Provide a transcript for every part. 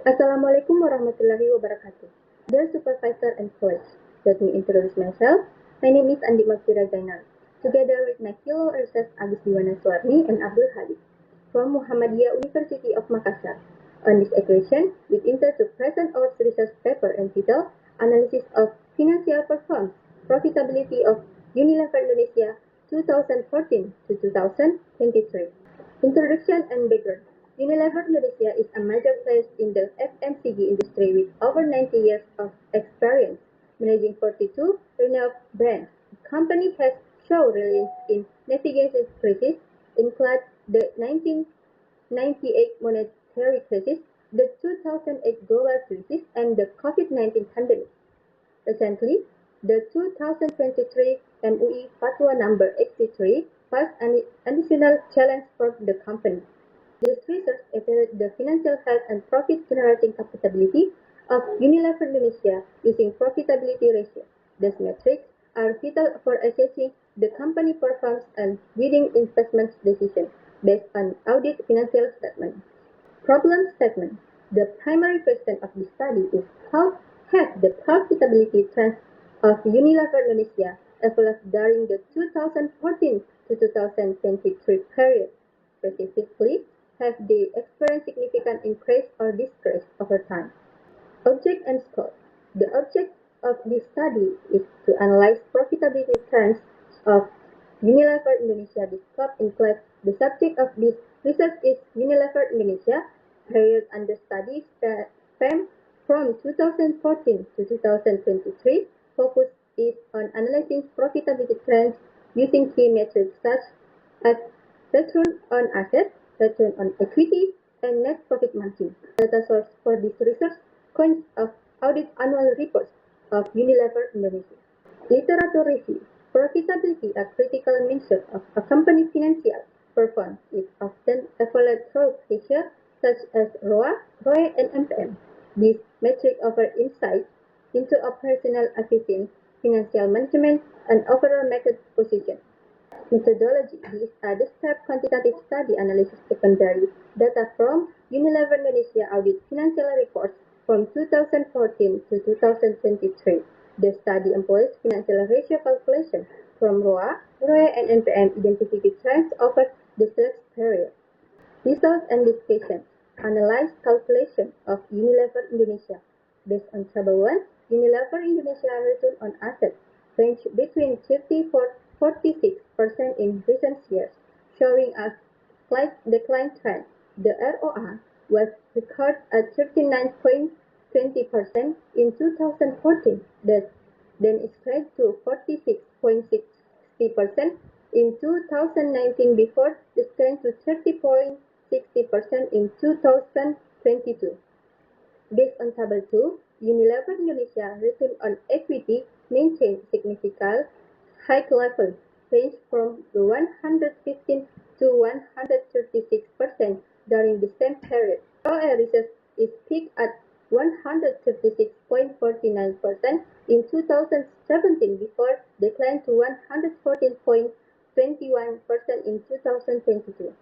Assalamualaikum warahmatullahi wabarakatuh. Dear Supervisor and colleagues, let me introduce myself. My name is ANDI MAGHFIRAH ZAINAL, together with my fellow research Agus Diwana Swarni and Abdul Hadi from Muhammadiyah University of Makassar. On this occasion, we intend to present our research paper entitled Analysis of Financial Performance, Profitability of Unilever Indonesia 2014 to 2023. Introduction and background. Unilever Indonesia is a major player in the FMCG industry with over 90 years of experience, managing 42 renowned brands. The company has shown resilience in navigating crises, including the 1998 monetary crisis, the 2008 global crisis, and the COVID-19 pandemic. Recently, the 2023 MUI Fatwa number 83 was an additional challenge for the company. This research evaluated the financial health and profit-generating capability of Unilever Indonesia using profitability ratio. These metrics are vital for assessing the company performance and guiding investment decisions based on audit financial statement. Problem statement. The primary question of this study is how have the profitability trends of Unilever Indonesia evolved during the 2014 to 2023 period. Specifically, have they experienced significant increase or decrease over time? Object and scope. The object of this study is to analyze profitability trends of Unilever Indonesia. The scope includes the subject of this research is Unilever Indonesia. Period under study span from 2014 to 2023. Focus is on analyzing profitability trends using key metrics such as return on assets, return on equity, and net profit margin. Data source for this research consists of audit annual reports of Unilever Indonesia. Literature review. Profitability, a critical measure of a company's financial performance, is often evaluated through measures such as ROA, ROE, and MPM. These metrics offer insight into operational efficiency, financial management, and overall market position. Methodology. This is a described quantitative study analysis secondary data from Unilever Indonesia audit financial reports from 2014 to 2023. The study employs financial ratio calculation from ROA, ROE, and NPM identifying trends over the select period. Results and discussion. Analyze calculation of Unilever Indonesia. Based on Table 1, Unilever Indonesia return on assets range between 46% in recent years, showing a slight decline trend. The ROA was recorded at 39.20% in 2014, then increased to 46.60% in 2019 before declining to 30.60% in 2022. Based on Table 2, Unilever Indonesia return on equity maintained significant high level, range from 115 to 136% during the same period. ROE research is peaked at 136.49% in 2017 before decline to 114.21% in 2022.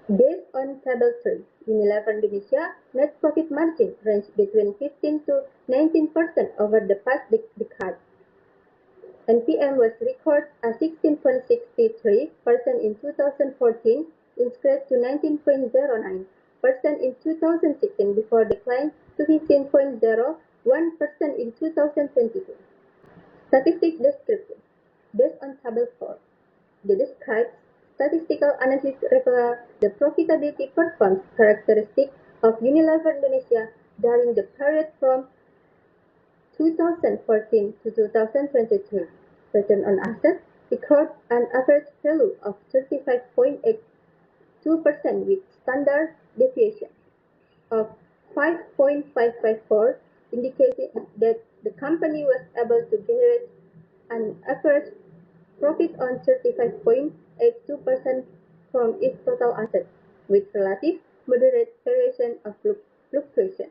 Based on Table 3, Unilever Indonesia net profit margin ranged between 15 to 19% over the past decade. NPM was recorded at 16.63% in 2014, increased to 19.09% in 2016 before decline to 15.01% in 2022. Statistic description. Based on Table 4, the described statistical analysis reveals the profitability performance characteristic of Unilever Indonesia during the period from 2014 to 2023. Return on assets recorded an average value of 35.82% with standard deviation of 5.554, indicating that the company was able to generate an average profit on 35.82% from its total assets, with relative moderate variation of fluctuation.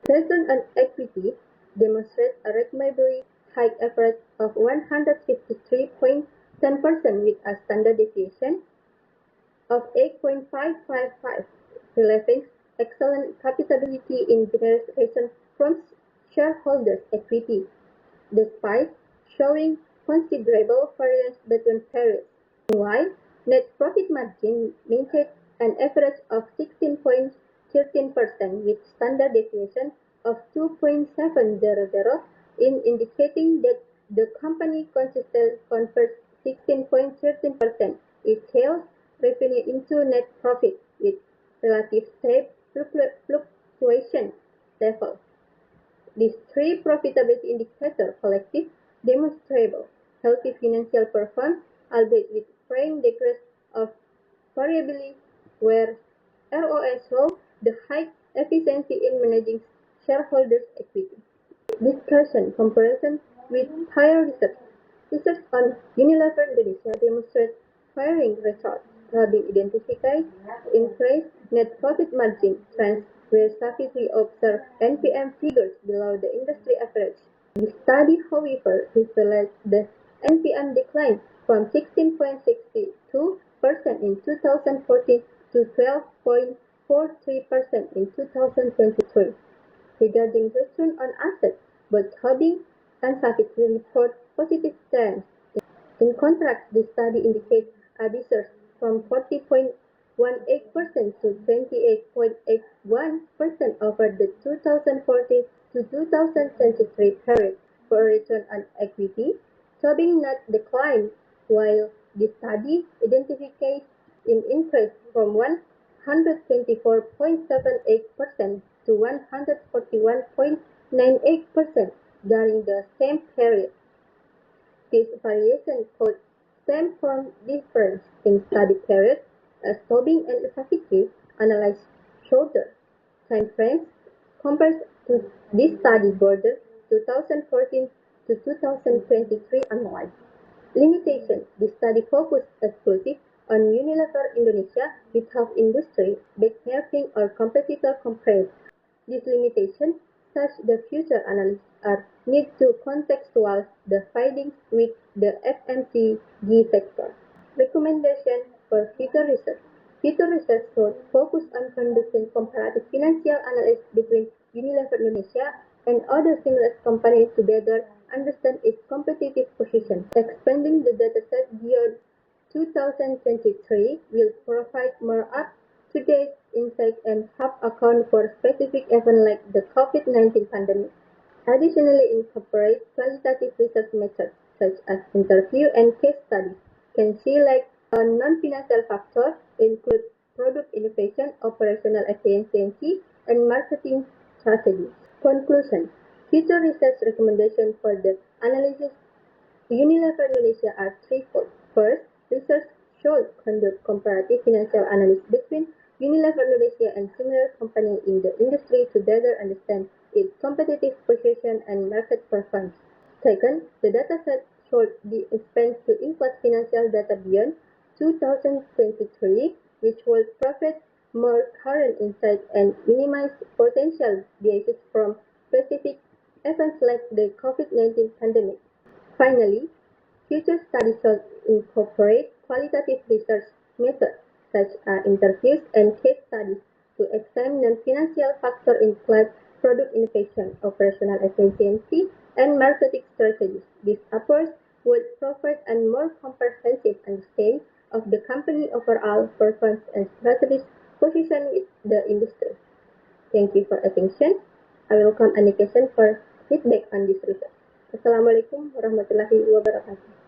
Return on equity demonstrates a remarkably high average of 153.10% with a standard deviation of 8.555, relevant excellent profitability in generation from shareholders' equity, despite showing considerable variance between periods. Meanwhile, net profit margin maintained an average of 16.13% with standard deviation of 2.700, indicating that the company consistently converts 16.13% its sales revenue into net profit with relative stable fluctuation level. These three profitability indicators collectively demonstrable healthy financial performance, albeit with varying degrees of variability, where ROS shows the high efficiency in managing shareholders' equity. Discussion comparison with higher research. Research on Unilever Indonesia demonstrates varying results, having identified increased net profit margin trends where sufficiently observed NPM figures below the industry average. The study, however, reflects the NPM decline from 16.62% in 2014 to 12.43% in 2023. Regarding return on assets, both Holding and Safety report positive trends. In contrast, this study indicates a decrease from 40.18% to 28.81% over the 2014 to 2023 period for return on equity, showing not decline, while the study identifies an increase from 124.78% to 141.98% during the same period. This variation could stem from difference in study periods, as Tobin and Safety analyzed shorter time frames compared to this study border 2014 to 2023 analyzed. Limitation. The study focused exclusively on Unilever Indonesia without industry benchmarking or competitor comparison. This limitation such the future analysts are need to contextualize the findings with the FMCG sector. Recommendation for future research. Future research should focus on conducting comparative financial analysis between Unilever Indonesia and other similar companies to better understand its competitive position. Expanding the dataset beyond 2023 will provide more up-to-date insights and help account for specific events like the COVID-19 pandemic. Additionally, incorporate qualitative research methods such as interview and case studies. Can see like a non-financial factor include product innovation, operational efficiency, and marketing strategies. Conclusion. Future research recommendations for the analysis Unilever Indonesia are threefold. First, research should conduct comparative financial analysis between Unilever Indonesia and similar companies in the industry to better understand its competitive position and market performance. Second, the dataset should be expanded to include financial data beyond 2023, which will provide more current insight and minimize potential biases from specific events like the COVID-19 pandemic. Finally, future studies should incorporate qualitative research methods such as interviews and case studies to examine non-financial factors include product innovation, operational efficiency, and marketing strategies. This approach would provide a more comprehensive understanding of the company's overall performance and strategic position with the industry. Thank you for attention. I welcome any question for feedback on this research. Assalamualaikum warahmatullahi wabarakatuh.